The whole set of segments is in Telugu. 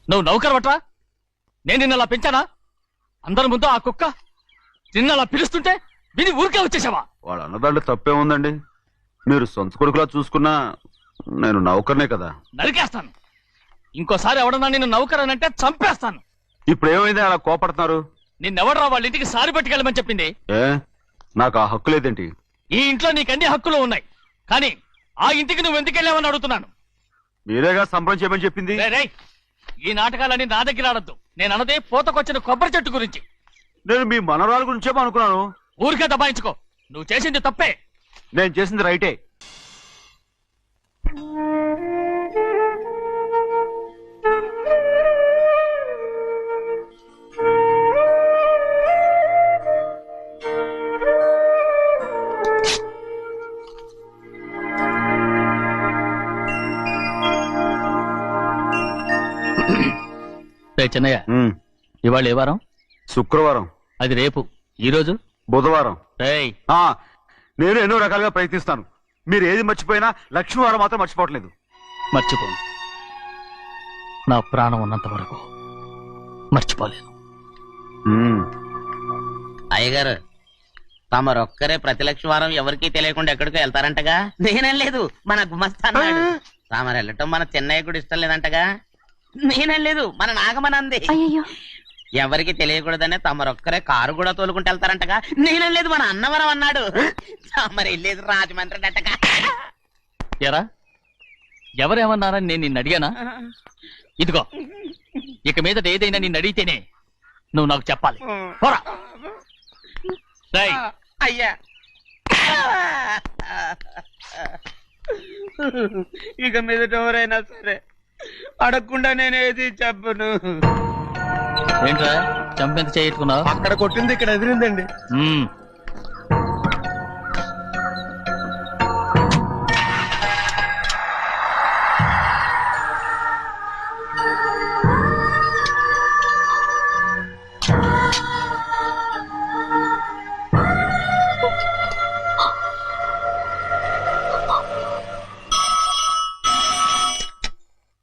నువ్వు నౌకరవట్రా? నేను నిన్న అలా పెంచానా? అందరి ముందు ఆ కుక్క నిన్న అలా పిలుస్తుంటే విని ఊరికే వచ్చేసావా? వాడు అన్నదాంట్లో తప్పే ఉందండి. మీరు సొంత కొడుకులా చూసుకున్నా నేను నౌకర్నే కదా. నరికేస్తాను. ఇంకోసారి ఎవడన్నా నిన్ను నౌకరనంటే చంపేస్తాను. ఇప్పుడు ఏమైంది అలా కోపడుతున్నారు? నిన్నెవడరా వాళ్ళ ఇంటికి సారి పట్టుకెళ్ళమని చెప్పింది? ఏ నాకు ఆ హక్కు లేదేంటి? ఈ ఇంట్లో నీకు అన్ని హక్కులు ఉన్నాయి, కానీ ఆ ఇంటికి నువ్వు ఎందుకు వెళ్ళావని అడుగుతున్నాను. మీరేగా సంబరం చేయమని చెప్పింది. రేయ్, ఈ నాటకాలన్నీ నా దగ్గర ఆడద్దు. నేను అన్నదే పూతకొచ్చిన కొబ్బరి చెట్టు గురించి. నేను మీ మనవరాల గురించేమో అనుకున్నాను. ఊరికే దబాయించుకో. నువ్వు చేసింది తప్పే. నేను చేసింది రైటే. చిన్నయ్య, ఇవాళ ఏ వారం? శుక్రవారం. అది రేపు. ఈ రోజు బుధవారం. రేయ్, నేను ఎన్నో రకాలుగా ప్రయత్నిస్తాను. మీరు ఏది మర్చిపోయినా లక్ష్మీవారం మాత్రం మర్చిపోవట్లేదు. మర్చిపోను. నా ప్రాణం ఉన్నంత వరకు మర్చిపోలేను. అయ్యగారు, తమరొక్కరే ప్రతి లక్షవారం ఎవరికీ తెలియకుండా ఎక్కడికో వెళ్తారంటగా? నేనేం లేదు, మన గుమస్తా అన్నాడు. తామరు వెళ్ళటం మన చెన్నయ్య కూడా ఇష్టం లేదంటగా? నేనేం లేదు, మన నాగమనంది. ఎవరికి తెలియకూడదనే తమరొక్కరే కారు కూడా తోలుకుంటూ వెళ్తారంటగా? నేనేం లేదు, మన అన్నవరం అన్నాడు. తమరు వెళ్ళేది రాజమండ్రి అంటగా? ఎరా, ఎవరేమన్నారని నేను నిన్ను అడిగానా? ఇదిగో, ఇక మీదట ఏదైనా నిన్ను అడిగితేనే నువ్వు నాకు చెప్పాలి. పోరా. అయ్యా, ఇక మీదట ఎవరైనా సరే అడగకుండా నేనేది చెప్పను. ఏంట్రా చంపెంత చేయించుకున్నావు? అక్కడ కొట్టింది ఇక్కడ ఎదిరిందండి.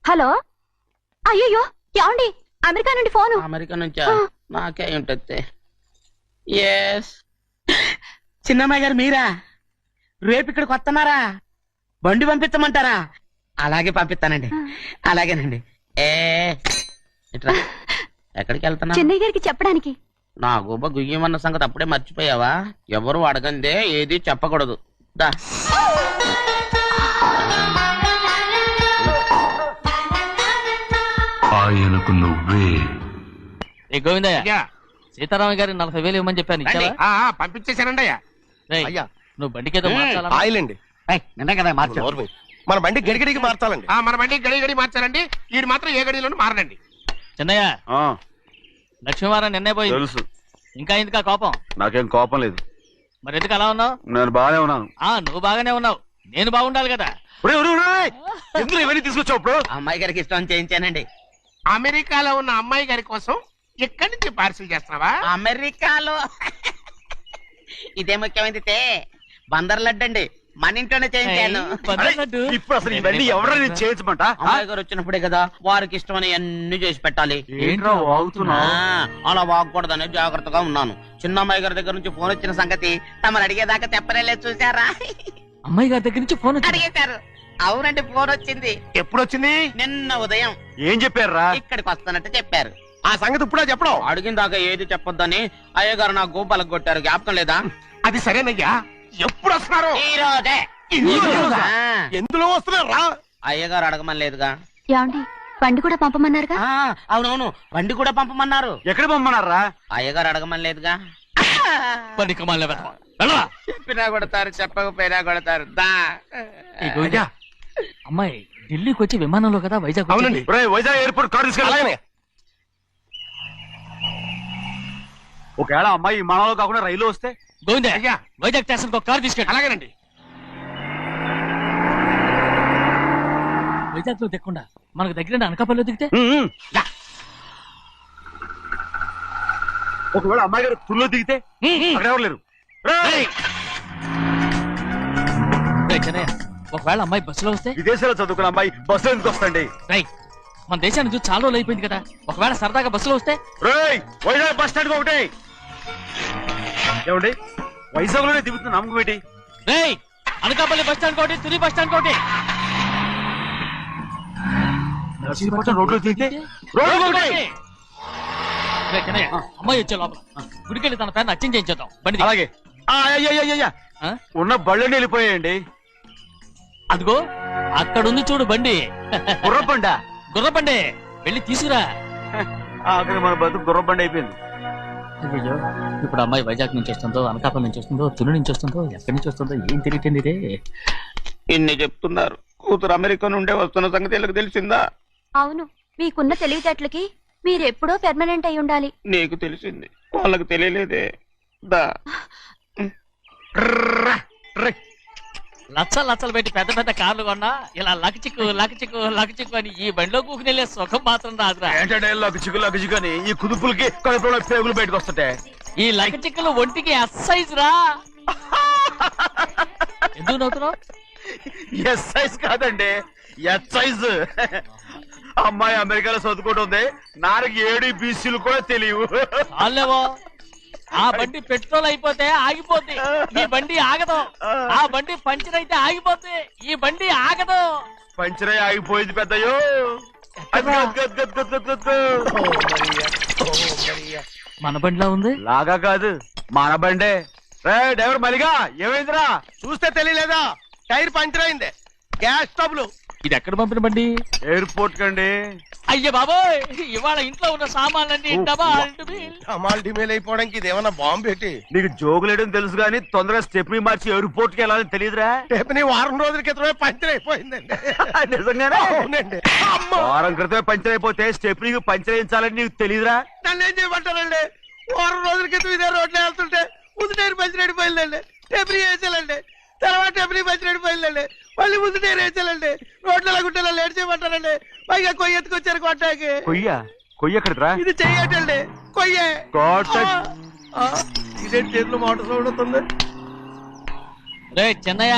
హలో, అయ్యో ఏమండి? అమెరికా నుండి ఫోను. అమెరికా నుంచా? నాకే ఉంటుంది. ఎస్, చిన్నమ్మాయి గారు మీరా? రేపు ఇక్కడికి వస్తున్నారా? బండి పంపిస్తామంటారా? అలాగే పంపిస్తానండి. అలాగేనండి. ఇట్రా. ఎక్కడికి వెళ్తున్నా? చెన్నై గారికి చెప్పడానికి. నా గుబ్బ గుయ్యమన్న సంగతి అప్పుడే మర్చిపోయావా? ఎవరు అడగందే ఏది చెప్పకూడదు. దా. ఆయనకు నువ్వే. గోవిందయ్య, సీతారామయ్య గారి 40,000 ఇవ్వమని చెప్పాను. ఇచ్చావా? పంపించేశానండి అయ్యా. అయ్యా, నువ్వు బండికేదో ఆయిల్ అండి. నిన్న కదా మార్చారు. మన బండి గడిగడికి మార్చాలండి. మన బండి గడిగడి మార్చాలండి. వీడు మాత్రం ఏ గడిలోనూ మారనండి. చిన్నయ్య, లక్ష్మీవారం నిన్నే పోయింది. తెలుసు. ఇంకా ఎందుకా కోపం? నాకేం కోపం లేదు. మరి ఎందుకు అలా ఉన్నావు? నేను బాగానే ఉన్నాను. నువ్వు బాగానే ఉన్నావు, నేను బాగుండాలి కదా. ఎందుకు ఇవన్నీ తీసుకొచ్చావు? అమ్మాయి గారికి ఇష్టం చేయించానండి. అమెరికాలో ఉన్న అమ్మాయి గారి కోసం ఎక్కడి నుంచి పార్సిల్ చేస్తున్నావా? అమెరికాలో ఇదే ముఖ్యమైనది. బందర్ లడ్డు అండి, మన ఇంట్లోనే చేయించాను. ఇప్పుడు అసలు ఇవన్నీ ఎవరైనా చేయించమంట? అమ్మాయి గారు వచ్చినప్పుడే కదా వారికి ఇష్టమని అన్ని చేసి పెట్టాలి. అలా వాగకూడదని జాగ్రత్తగా ఉన్నాను. చిన్న అమ్మాయి గారి దగ్గర నుంచి ఫోన్ వచ్చిన సంగతి తమరు అడిగేదాకా చెప్పలేదు. చూసారా? అమ్మాయి గారి దగ్గర నుంచి ఫోన్ అడిగేశారు. అవునండి, ఫోన్ వచ్చింది. ఎప్పుడు వచ్చింది? నిన్న ఉదయం. ఏం చెప్పారా? ఇక్కడికి వస్తానంటే చెప్పారు. ఆ సంగతి ఇప్పుడే చెప్పడం. అడిగిన దాకా ఏది చెప్పొద్దని అయ్యగారు నా గోపాలకు కొట్టారు. జ్ఞాపకం లేదా? అది సరేనయ్యా. ఎప్పుడు వస్తున్నారు? ఈ రోజే. ఎందులో వస్తున్నారా? అయ్యగారు అడగమని లేదుగా. ఏమండి, బండి కూడా పంపమన్నారుగా? అవునవును, బండి కూడా పంపమన్నారు. ఎక్కడ పంపమన్నారా? అయ్యగారు అడగమని లేదుగా. చెప్పినా కొడతారు, చెప్పకపోయినా కొడతారు. అమ్మాయి ఢిల్లీకి వచ్చి విమానంలో కదా వైజాగ్. అవునండి. వైజాగ్ ఎయిర్పోర్ట్ కార్ తీసుకెళ్ళాలి. ఒకవేళ అమ్మాయి విమానంలో కాకుండా రైలు వస్తే? గోవింద, వైజాగ్ స్టేషన్ కార్ తీసుకెళ్ళి. అలాగేనండి. వైజాగ్ లో దిక్కుండా మనకు దగ్గర అనకాపల్లిలో దిగితే? ఒకవేళ అమ్మాయి గారు తుల్లో దిగితే? అక్కడ ఎవరు లేరు. ఒకవేళ అమ్మాయి బస్సులో వస్తే? విదేశాల్లో చదువుకున్న అమ్మాయి బస్సులో ఎందుకు వస్తండి? మన దేశాన్ని చూసి చాలా రోజులు అయిపోయింది కదా, ఒకవేళ సరదాగా బస్సులో వస్తే. రేయ్ వైజాగ్ బస్ స్టాండ్ ఒకటి ఏమండి, వైజాగ్ లోనే దిగుతుంది నమ్మకం ఏంటి? రేయ్ అనకాపల్లి బస్ స్టాండ్ కోటి, తుని బస్ స్టాండ్ కోటి. నర్సీపట్నం రోడ్లో దిగితే రోడ్డు ఒకటి. రేయ్ కన్నయ్య, అమ్మాయి వచ్చే లోపల గుడికెళ్ళి తన పేరుని అచ్చం చేయించేద్దాం బండి దిగు. అలాగే అయ్యయ్యయ్యయ్య, ఆ? ఉన్న బళ్ళని వెళ్ళిపోయాయండి. అదిగో అక్కడుంది చూడు బండి, గుర్రబండ. గుర్రబండి, వెళ్ళి తీసుకురా. అక్కడ మన బతుకు గుర్రబండ అయిపోయింది. అయ్యో, ఇప్పుడు అమ్మాయి వైజాగ్ నుంచి వస్తుందో, అనకాపల్లి నుంచి వస్తుందో, తుని నుంచి వస్తుందో, ఎక్కడి నుంచి వస్తుందో ఏం తెలియటండి రే. ఇన్ని చెప్తున్నారు, కూతురు అమెరికా నుండే వస్తున్న సంగతి వీళ్ళకి తెలిసిందా? అవును, మీకున్న తెలివితేటలకి మీరెప్పుడో పెర్మనెంట్ అయి ఉండాలి. నీకు తెలిసింది, వాళ్ళకి తెలియలేదే. దా లచ్చలు పెట్టి పెద్ద పెద్ద కార్లు కొన్నా ఇలా లకచిక్కు అని ఈ బండిలో కూకుని వెళ్ళే సుఖం మాత్రం రాదురా. ఏంటంటే లగచిక్కు అని ఈ కుదుపులకి కడుపులో పేగులు బయటకు వస్తుంటే ఈ లకచిక్కులు ఒంటికి ఎక్సైజ్ రా. ఎందుకు నవ్వుతున్నావు? ఎస్ సైజ్ కాదండి, ఎస్ సైజ్. అమ్మాయి అమెరికాలో చదువుకుంటుంది, నాకు 7 బీసీలు కూడా తెలియవు. చాలేవో, ఆ బండి పెట్రోల్ అయిపోతే ఆగిపోద్ది, ఈ బండి ఆగదు. ఆ బండి పంచర్ అయితే ఆగిపోద్ది, ఈ బండి ఆగదు. పంచరై ఆగిపోయింది పెద్దయ్యో. మన బండిలా ఉంది. లాగా కాదు, మన బండే. రే డ్రైవర్ మలిగా, ఏమైందిరా? చూస్తే తెలియలేదా? టైర్ పంచర్ అయింది. గ్యాస్ స్టవ్లు ఇది ఎక్కడ పంపిన బండి? ఎయిర్పోర్ట్ కండి. అయ్య బాబోయ్, ఇవాళ ఇంట్లో ఉన్న సామాన్లన్నీ డబాల్ డుబిల్. అమాల్ డిమేల్ అయిపోవడానికి ఇదేమన్నా బాంబు పెట్టి నీకు జోగులేయడం తెలుసు కానీ తొందరగా స్టెప్ని మార్చి ఎయిర్పోర్ట్ కి వెళ్ళాలని తెలియదురా? రేపని వారం రోజుల క్రితమే పంచర్ అయిపోయిందండి. నిజంగానే అవునండి. అమ్మో, వారం క్రితమే పంచర్ అయిపోతే స్టెప్నీకి పంచర్ వేయించాలని నీకు తెలియదురా? నన్ను ఏం చేయమంటారండి? వారం రోజుల క్రితం ఇదే రోడ్లో వెళ్తుంటే ముందు టైర్ పంచర్ అయిపోయిందండి. టెబ్రీ వేసాలండి, తర్వాత టెబ్రీ పంచర్ అయిపోయిందండి. మళ్ళీ ముందు టైర్ వేసాలండి. రోడ్లు ఎలాగుంటే లేట్ చేయమంటారండి. పైగా కొయ్య ఎత్తుకొచ్చారు కొట్టాకి. కొయ్య ఎక్కడిరా? ఇది చెయ్యటండి, కొయ్యే. ఇదే టైర్లు మోటార్ సౌండ్ అవుతుంది. రే చిన్నయ్య,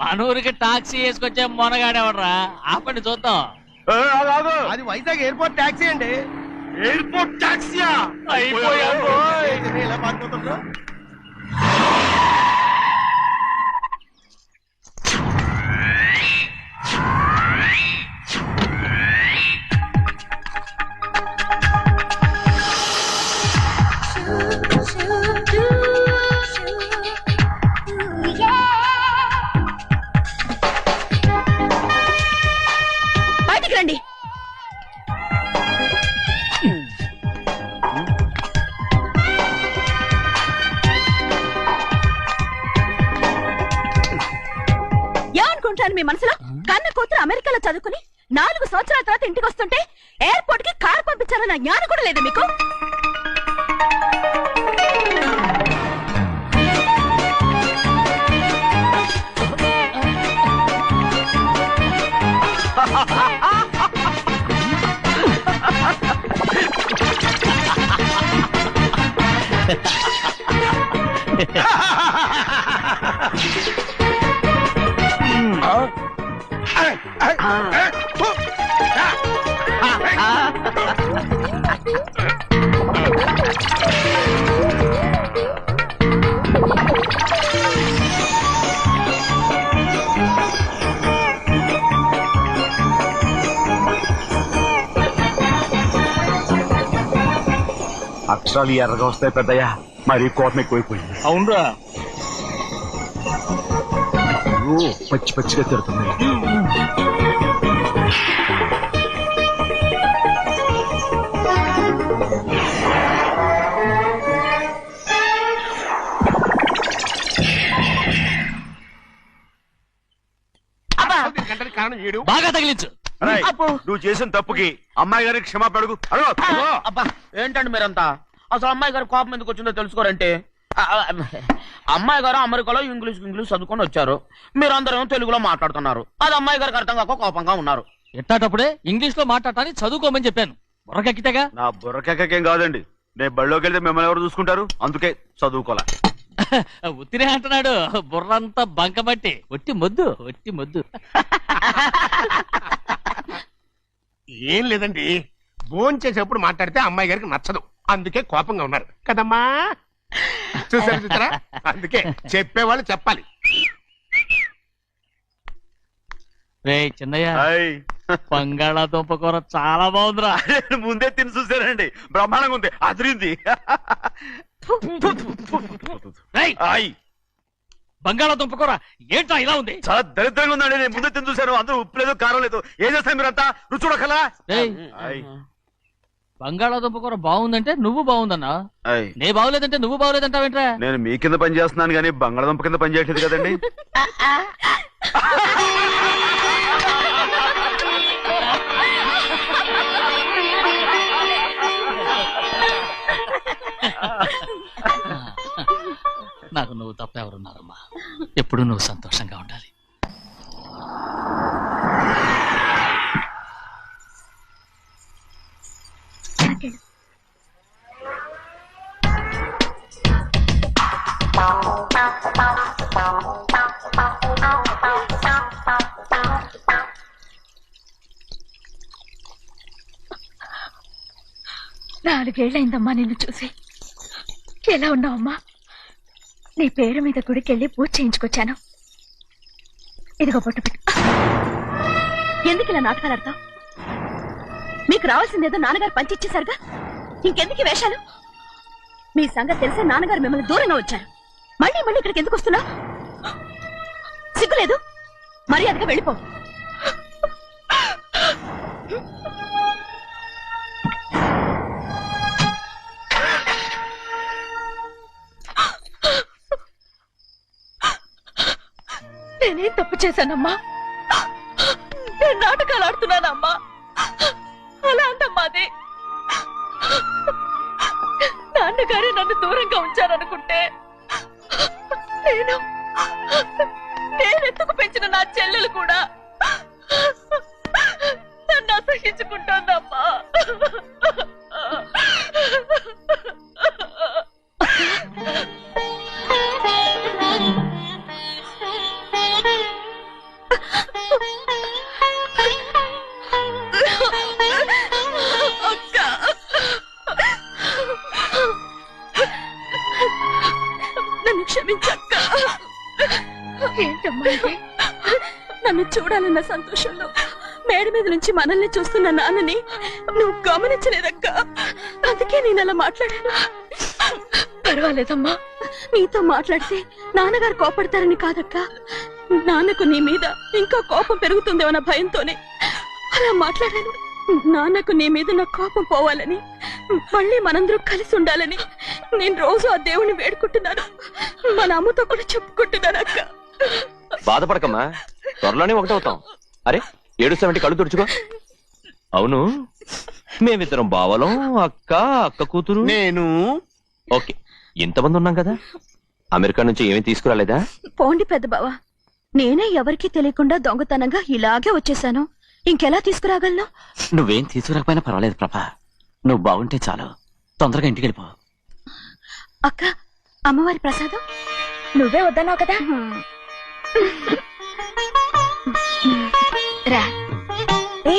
మన ఊరికి టాక్సీ వేసుకొచ్చే మొనగాడేవడరా, ఆపండి చూద్దాం. అది వైజాగ్ ఎయిర్పోర్ట్ ట్యాక్సీ అండి. ఎయిర్పోర్ట్ టాక్సీయా? ఇలా పారిపోతుండ్రు. బయటికి రండి. ఏమనుకుంటాను మీ మనసులో? కన్న కూతురు అమెరికాలో చదువుకుని 4 సంవత్సరాల తర్వాత ఇంటికి వస్తుంటే ఎయిర్పోర్ట్ కి కార్ పంపించాలన్న జ్ఞానం కూడా లేదా మీకు? అక్షరాలు ఎర్రగా వస్తాయి పెద్దయ్యా, మరి కోపం ఎక్కువైపోయింది. అవునరా, పచ్చి పచ్చిగా తిడుతుంది. దీనికంటే కారణం ఏడు. బాగా తగిలించు. రేయ్, నువ్వు చేసిన తప్పుకి అమ్మాయి గారికి క్షమాపణ అడుగు. అబ్బా, ఏంటండి మీరంతా? అసలు అమ్మాయి గారు కోపం ఎందుకు వచ్చిందో తెలుసుకోరంటే, అమ్మాయి గారు అమెరికాలో ఇంగ్లీష్ చదువుకొని వచ్చారు, మీరందరూ తెలుగులో మాట్లాడుతున్నారు. అది అమ్మాయి గారికి అర్థం కాక కోపంగా ఉన్నారు. ఎట్టాటప్పుడే ఇంగ్లీష్ లో మాట్లాడటానికి చదువుకోమని చెప్పాను, బుర్రకెక్కితేగా. నా బుర్రకేకేం కాదండి, నేను బళ్ళోకి వెళ్తే మిమ్మల్ని ఎవరు చూసుకుంటారు, అందుకే చదువుకోలే. ఉత్తిరే అంటున్నాడు, బుర్రంతా బంకబట్టి. ఒట్టి మొద్దు. ఏం లేదండి, భోంచేసేప్పుడు మాట్లాడితే అమ్మాయి గారికి నచ్చదు, అందుకే కోపంగా ఉన్నారు కదమ్మా. చూసారా, అందుకే చెప్పేవాళ్ళు చెప్పాలి. రే చిన్నయ్య, హాయ్. బంగాళాదుంప కూర చాలా బాగుందిరా. ముందే తిని చూసారండి, బ్రహ్మాండంగా ఉంది, అదిరింది. రేయ్, హాయ్. బంగాళాదుంప కూర ఏంట్రా ఇలా ఉంది? చాలా దరిద్రంగా ఉందండి, నేను ముందే తిని చూశాను, అందరూ ఉప్పు లేదు కారం లేదు. ఏం చేస్తారు మీరంతా, రుచి చూడకలా. రేయ్, బంగాళాదుంప కూర బాగుందంటే నువ్వు బాగుందన్నా, నే బాగులేదంటే నువ్వు బాగులేదంటావేంట్రా? నేను మీ కింద పని చేస్తున్నాను కానీ బంగాళదుంప కింద పని చేయట్లేదు కదండి. నాకు నువ్వు తప్ప ఎవరున్నారమ్మా, ఎప్పుడు నువ్వు సంతోషంగా ఉండాలి. నాలుగేళ్లైందమ్మా నిన్ను చూసి. ఎలా ఉన్నావమ్మా? నీ పేరు మీద గుడికెళ్ళి పూజ చేయించుకొచ్చాను. ఇదిగో పొట్టు పెట్టు. ఎందుకు ఇలా నాటకాలు ఆడతావు? మీకు రావాల్సిందేదో నాన్నగారు పంచిచ్చేశారుగా, ఇంకెందుకు ఈ వేషాలు? మీ సంగతి తెలిసే నాన్నగారు మిమ్మల్ని దూరంగా వచ్చారు. మళ్ళీ మళ్ళీ ఇక్కడికి ఎందుకు వస్తున్నావు? సిగ్గులేదు? మర్యాదగా వెళ్ళిపో. నేనేం తప్పు చేశానమ్మా? నేను నాటకాలు ఆడుతున్నానమ్మా. అలా అందమ్మా అది. నాన్నగారే నన్ను దూరంగా ఉంచారనుకుంటే నేనెత్తుకు పెంచిన నా చెల్లెలు కూడా నన్ను అసహించుకుంటోందమ్మా. నన్ను క్షమించక్క. ఏంటమ్మా ఇది? నన్ను చూడాలన్న సంతోషంలో మేడ మీద నుంచి మనల్ని చూస్తున్న నాన్నని నువ్వు గమనించలేదక్క. అందుకే నేను అలా మాట్లాడాను. పర్వాలేదమ్మా, నీతో మాట్లాడితే నాన్నగారు కోపడతారని కాదక్క. నాన్నకు నీ మీద ఇంకా కోపం పెరుగుతుందేమన్న భయంతోనే అలా మాట్లాడాను. నాన్నకు నీ మీద నా కోపం పోవాలని, మళ్ళీ మనందరం కలిసి ఉండాలని నేను రోజు ఆ దేవుని వేడుకుంటున్నాను. మన అమ్మతో కూడా చెప్పుకుంటున్నాను అక్క. బాధపడకమ్మా, త్వరలోనే ఒకటవుతాం. అరే ఏడుస్తామంటే కళ్ళు తుడుచుకో. అవును, మేమిద్దరం బావలం, అక్క అక్క కూతురు నేను. ఓకే, ఇంతమంది ఉన్నాం కదా, అమెరికా నుంచి ఏమీ తీసుకురాలేదా? పోండి పెద్ద బావా, నేనే ఎవరికీ తెలియకుండా దొంగతనంగా ఇలాగే వచ్చేసాను. ఇంకెలా తీసుకురాగలను? నువ్వేం తీసుకురాకపోయినా పర్వాలేదు ప్రభా, నువ్వు బాగుంటే చాలు. తొందరగా ఇంటికి వెళ్ళిపో. అక్క, అమ్మవారి ప్రసాదం నువ్వే వద్దన్నావు కదా. రా. ఏ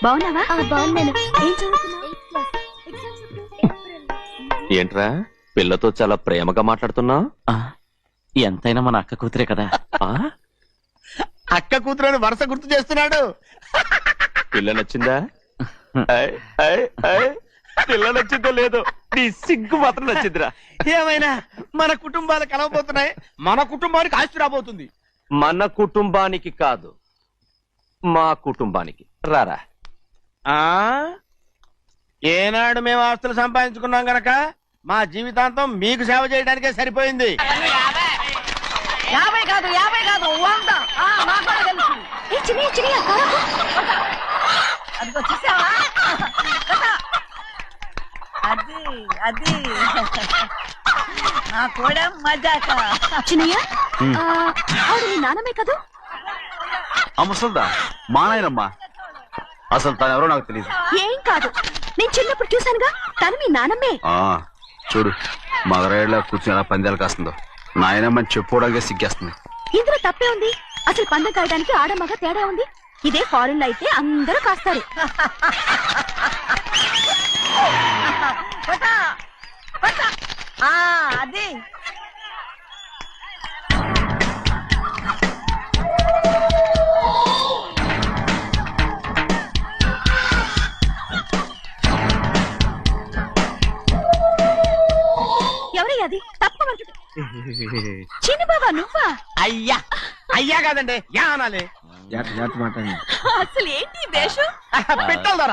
బాగున్నావా? బాగున్నాను. ఏం చదువుతున్నావు? ఏంట్రా పిల్లతో చాలా ప్రేమగా మాట్లాడుతున్నావు? ఎంతైనా మన అక్క కూతురే కదా. అక్క కూతురని వరుస గుర్తు చేస్తున్నాడు. పిల్ల నచ్చిందా? పిల్ల నచ్చిందో లేదో, నీ సిగ్గు మాత్రం నచ్చిందిరా. ఏమైనా మన కుటుంబాలు కలవబోతున్నాయి, మన కుటుంబానికి ఆస్తి రాబోతుంది. మన కుటుంబానికి కాదు, మా కుటుంబానికి. రారా. ఆ ఏనాడు మేము ఆస్తులు సంపాదించుకున్నాం గనక మా జీవితాంతం మీకు సేవ చేయడానికే సరిపోయింది. 50 కాదు 100. అదిగో చూసావా? అది నా కూడా మజాక. చిన్నయ్య, ఆవిడ నీ నాన్నమే కదా? అమ్మసలుదా మా నాయనమ్మా, అసలు తను ఎవరో నాకు తెలియదు. ఏం కాదు, నేను చిన్నప్పుడు చూశానుగా, తను మీ నాన్నమ్మే. చూడు మగరాయిలా కూర్చుని ఎలా పందాలు కాస్తుందో, నాయనమ్మని చెప్పుకోవడానికి సిగ్గేస్తుంది. ఇందులో తప్పే ఉంది? అసలు పందెం కాయడానికి ఆడమగ తేడా ఉంది. ఇదే ఫారెన్ లో అయితే అందరూ కాస్తారు. కొట్ట, కొట్ట. ఆ, అది ఎవరయ్యా అది? తప్పమంటు చిన్ని బాబా నువ్వా? అయ్యా అయ్యా కాదండి యా అనాలి. అసలు ఏంటి ఈ వేషం? పెట్టాలి దొర.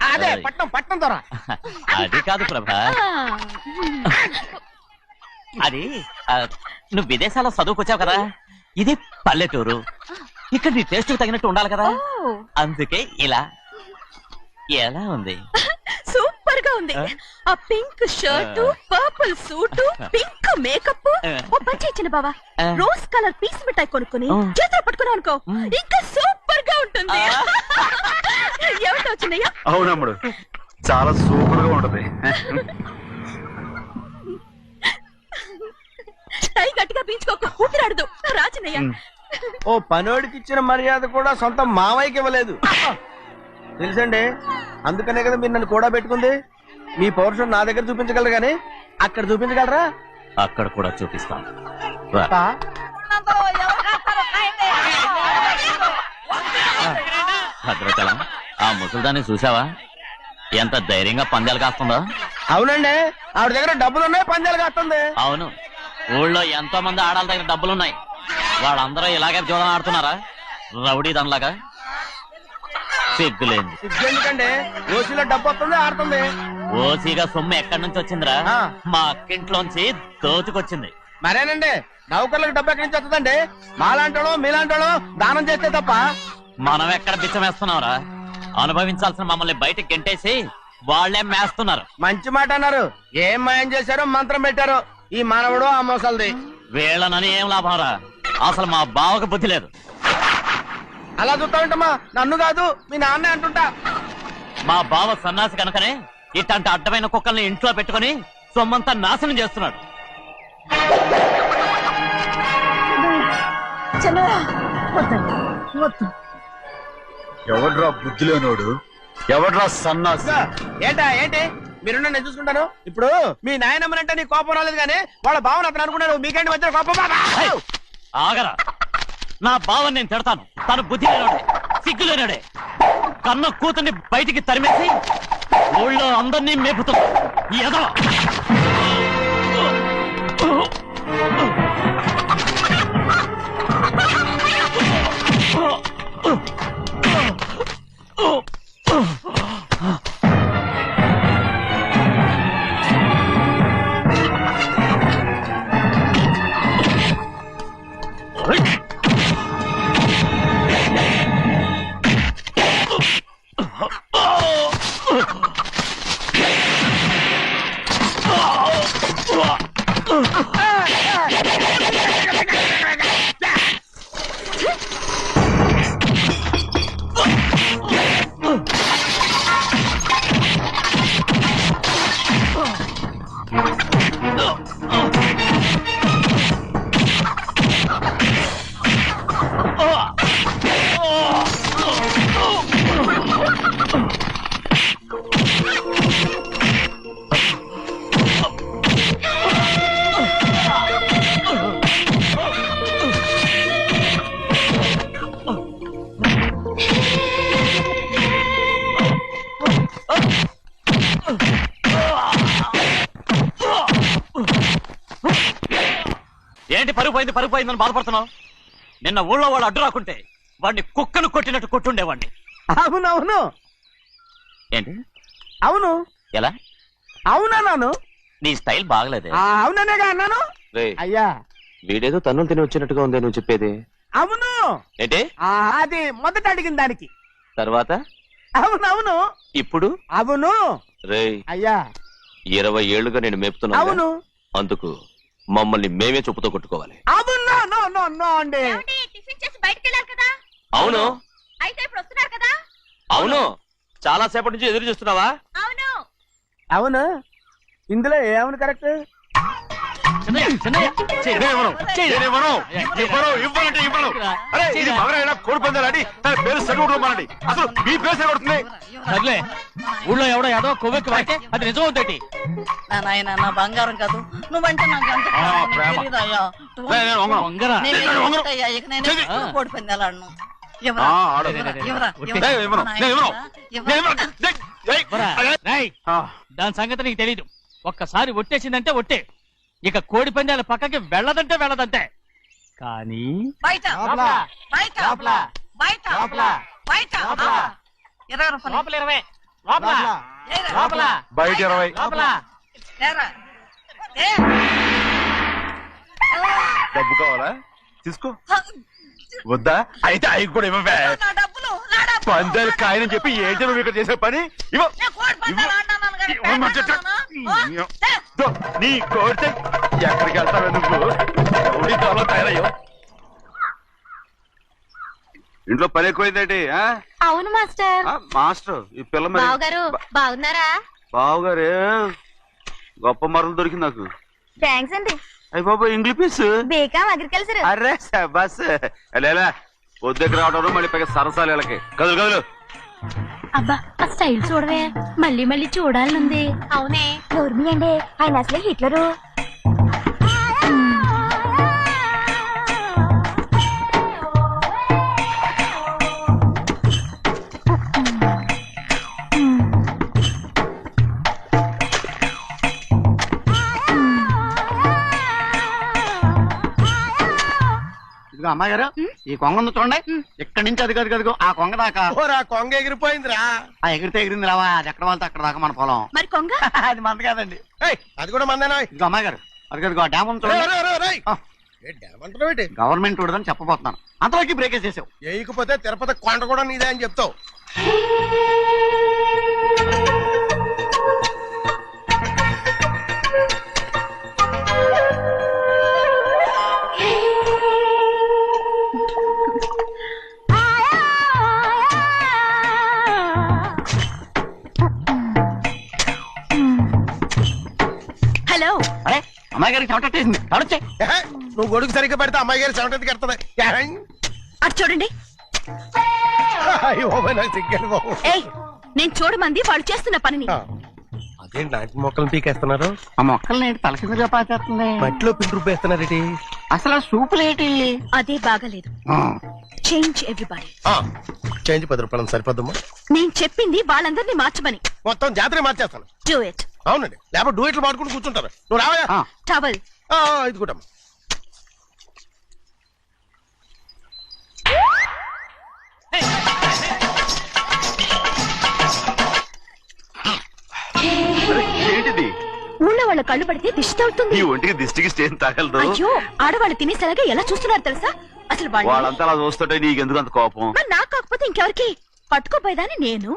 అదే పట్నం పట్నం దొర. అది కాదు ప్రభా, అది నువ్వు విదేశాల్లో చదువుకొచ్చావు కదా, ఇది పల్లెటూరు, ఇక్కడ నీ టేస్ట్ తగినట్టు ఉండాలి కదా, ఓ, అందుకే ఇలా. ఎలా ఉంది? సూపర్ గా ఉంది. ఆ pink shirt, purple suit, pink makeup. ఓ పని ఇచ్చిన బావా, రోజ్ కలర్ పీస్ మిఠాయి కొనుక్కొని చేతిలో పట్టుకున్నావు అనుకో, ఇంకా సూపర్ గా ఉంటుంది. ఎవరితో వచ్చిందయ్యా? అవునమ్ముడు, చాలా సూపర్ గా ఉంటది. టై గట్టిగా పీంచుకోకు, ఊపిరాడదు. రాచినయ్యా. ఓ పనోడికి ఇచ్చిన మర్యాద కూడా సొంత మావయ్యకి ఇవ్వలేదు తెలుసండి. అందుకనే కదా మీరు నన్ను కూడా పెట్టుకుంది. మీ పౌరుషం నా దగ్గర చూపించగలరు గానీ అక్కడ చూపించగలరా? అక్కడ కూడా చూపిస్తాను రా. ఎవరు కాస్తారో కాయండి. భద్రచలం, ఆ ముసలిదాన్ని చూసావా? ఎంత ధైర్యంగా పందాలు కాస్తుందో. అవునండి, ఆవిడ దగ్గర డబ్బులున్నాయి, పందాలు కాస్తుంది. అవును, ఊళ్ళో ఎంతో మంది ఆడాళ్ళ దగ్గర డబ్బులున్నాయి, వాళ్ళందరూ ఇలాగే జోదం ఆడుతున్నారా రౌడీ దానిలాగా? సిగ్గులేంది. ఎందుకంటే ఓసీలో డబ్బు వస్తుంది, ఆడుతుంది. ఓసీగా సొమ్ము ఎక్కడి నుంచి వచ్చిందిరా? ఆ. మా అక్కింట్లోంచి దోచుకొచ్చింది. మరేనండి, నౌకర్లకు డబ్బు ఎక్కడి నుంచి వస్తుందండి? మాలాంటోళ్ళు మీలాంటోళ్ళు దానం చేస్తే తప్ప. మనం ఎక్కడ బిచ్చం వేస్తున్నావురా? అనుభవించాల్సిన మమ్మల్ని బయటకు గెంటేసి వాళ్లే మేస్తున్నారు. మంచి మాట అన్నారు. ఏం మాయం చేశారో మంత్రం పెట్టారో ఈ మానవుడు ఆ మోసల్ది. వీళ్ళనని ఏం లాభంరా? అసలు మా బావకు బుద్ధి లేదు. అలా చూస్తా ఉంటామా? నన్ను కాదు మీ నాన్నే అంటుంటా. మా బావ సన్నాసి కనుకనే ఇట్లాంటి అడ్డమైన కుక్కల్ని ఇంట్లో పెట్టుకుని సొమ్మంతా నాశనం చేస్తున్నాడు. చిన్నరా వద్దండి, వద్దు. ఎవడ్రా బుద్ధిలోనోడు? ఎవడ్రా సన్నాసి? ఏంటి మీరు నేను చూసుకుంటాను. ఇప్పుడు మీ నాయనమ్మనంటే నీ కోపం రాలేదు కానీ వాళ్ళ భావన అతను అనుకున్నాడు. మీకేంటి మధ్య కోపం? హే! ఆగరా, నా బావని నేను తిడతాను. తను బుద్ధి లేనాడే, సిగ్గు లేనాడే, కన్న కూతుర్ని బయటికి తరిమేసి ఊళ్ళో అందరినీ మేపుతున్నా ఈ ఎదవ. ఏంటి పరుగు పోయిందని బాధపడుతున్నావు? నిన్న ఊళ్ళో వాడు అడ్డు రాకుంటే వాడిని కుక్కను కొట్టినట్టు కొట్టుండేవాడిని. అవునవును ఏంటి? అవును ఎలా? అవునన్నాను. నీ స్టైల్ బాగలేదే. అవుననేగా అన్నాను. అయ్యా వీడేదో తన్నులు తిని వచ్చినట్టుగా ఉంది నువ్వు చెప్పేది. అవును ఏంటి? అది మొదట అడిగిన దానికి. తర్వాత అవునవును. ఇప్పుడు అవును. రేయ్, అయ్యా 20 ఏళ్లుగా నేను మేపుతున్నా. అవును. అందుకు మమ్మల్ని మేమే చెప్పుతో కొట్టుకోవాలి. అవును. నో నో నో అండి. టిఫిన్ చేసి బయటకు వెళ్ళారు కదా, అవును అయితే ఇప్పుడు వస్తున్నారు కదా? అవును. చాలా సేపటి నుంచి ఎదురు చూస్తున్నావా? అవును. అవును. ఇందులో ఏమని కరెక్ట్? చిన్నయ్య, చిన్నయ్య, చెయ్యి. నేనివ్వను. చెయ్యి. నేనివ్వను. ఇవ్వనంటే ఇవ్వను. అరే ఇది మగరైనా కోడి పందాలని తన పేరు సరిగొట్టు మానండి. అసలు మీ పేరు సరిగొడుతుంది. సర్లే ఊళ్ళో ఎవడో ఏదో కొవ్వెక్కి వాడితే అది నిజం అవుతాయి. నా నాయన నా బంగారం కాదు నువ్వంటే నాకు ఎంత ఆ, ప్రేమ, నీకు ప్రేమ. తెలీదయ్యా. నేను వంగను. వంగరా నేను నేను వంగను. ఏంటయ్యా, ఇక నేను చెయ్యి. ఎప్పుడు కోడి పందాలాడను. ఎవరా? ఆ, ఆడు. ఎవరా? ఎవరా? నేను ఇవ్వను. నేను ఇవ్వను. ఎవరా? నేను ఇవ్వను. ఏయ్, ఎవరా? అరే. రేయ్, ఆ, దాని సంగతి నీకు తెలీదు. ఒక్కసారి ఒట్టేసిందంటే ఒట్టే. ఇక కోడి పందాల పక్కకి వెళ్ళదంటే వెళ్ళదంతే. కానీ బయట బయట బయట బయట 20 రూపాయలు ఏరా. బయట 20. ఏరా. ఏ. డబ్బు కావాలా తీసుకో. వద్దా అయితే అవి కూడా ఇవ్వవే. నా డబ్బులు నా డబ్బులు. పందాలు కాయని చెప్పి ఏంటి నువ్వు ఇక్కడ చేసే పని ఇవ్వ. నేను కోడి పందాలు ఆడినాను కానీ ఇవ్వమంటే పేకాట ఆడినానా? ఏ. దో, నీ కోరితే ఎక్కడికి వెళ్తావే నువ్వు రౌడీ త్వరలో తయారయ్యో. ఇంట్లో పని ఎక్కువైందేంటి ఆ? అవును మాస్టర్. ఆ, మాస్టర్ ఈ పిల్ల మరి బావగారు బాగున్నారా? బావుగారే గొప్ప మరలు దొరికింది నాకు. థ్యాంక్స్ అండి. అయ్యి బాబు ఇంగ్లీష్ పీస్. బేకాం అగ్రికల్చర్. అరే బస్ లేలా పొద్దుకు రావడం మళ్ళీ పైగా సరసాలు వీళ్ళకి కదులు కదులు. అబ్బా ఆ స్టైల్ చూడవే, మళ్ళీ మళ్ళీ చూడాలనుంది. అవునే నోర్మి అండి, ఆయన అసలే హిట్లరు. ఇదిగో అమ్మాయి గారు ఈ కొంగ ఉంది చూడండి, ఇక్కడి నుంచి అది కదిగో ఆ కొంగ దాకా. ఓరా కొంగ ఎగిరిపోయిందిరా. ఆ ఎగిరితే ఎగిరింది రావా, అది ఎక్కడ వాళ్ళతో అక్కడ దాకా మన పొలం. మరి కొంగ అది మనది కాదండి. ఏయ్, అది కూడా మందేనా? ఇదిగో అమ్మాయి గారు అది కదిగో ఆ డ్యామ్ ఉంది చూడండి. ఆ. ఏమంటున్నావు? గవర్నమెంట్ ఉండదని చెప్పబోతున్నాను, అంతలోకి బ్రేక్ వేసేసావు. వేయకపోతే తిరుపతి కొండ కూడా నీదే అని చెప్తావు. హలో. అరే అమ్మాయి గారికి చెమటట్టేసింది, తడొచ్చే. ఏహే, నువ్వు గొడుగు సరిగ్గా పెడితే అమ్మాయి గారి సెవెంటీ కడుతుంది. అటు చూడండి. నాకు సిగ్గాను బాబు. ఏయ్, నేను చూడమంది వాళ్ళు చేస్తున్న పనిని. అదేంటి నాటి మొక్కలు పీకేస్తున్నారు? ఆ మొక్కల్ని తల కిందగా పాచేస్తుంది. మట్టిలో పిండి రుబ్బేస్తున్నారేటి? అసలు ఆ సూపులేటి? అదే బాగలేదు. Change everybody. చేంజ్ 10 రూపాయలు సరిపోద్దమ్మా. నేను చెప్పింది వాళ్ళందరినీ మార్చమని. మొత్తం జాతర మార్చేస్తాను. Do it. అవునండి, లేకపోతే డూయిట్లు పాడుకుంటూ కూర్చుంటారు. నువ్వు రావా? టవల్. ఇది కూడా ఏంటిది? ఊళ్ళో వాళ్ళ కళ్ళు పడితే దిష్టి తగులుతుంది. ఈ ఒంటికి దిష్టికి స్టేన్ తాగలదు. అయ్యో, ఆడవాళ్ళు తినేసరిగా ఎలా చూస్తున్నారు తెలుసా? అసలు వాళ్ళు వాళ్ళంతా అలా చూస్తుంటే నీకెందుకు అంత కోపం? మరి నాకు కాకపోతే ఇంకెవరికి? పట్టుకోపోయేదాన్ని నేను.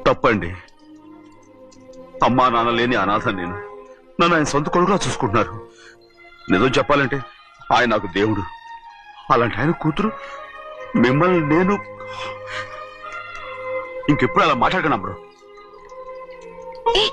తప్పండి. అమ్మా నాన్న లేని అనాథ నేను. నన్ను ఆయన సొంత కొడుకులా చూసుకుంటున్నారు. నిజం చెప్పాలంటే ఆయన నాకు దేవుడు. అలాంటి ఆయన కూతురు మిమ్మల్ని నేను ఇంకెప్పుడు అలా మాట్లాడకనా బ్రో? ఏ,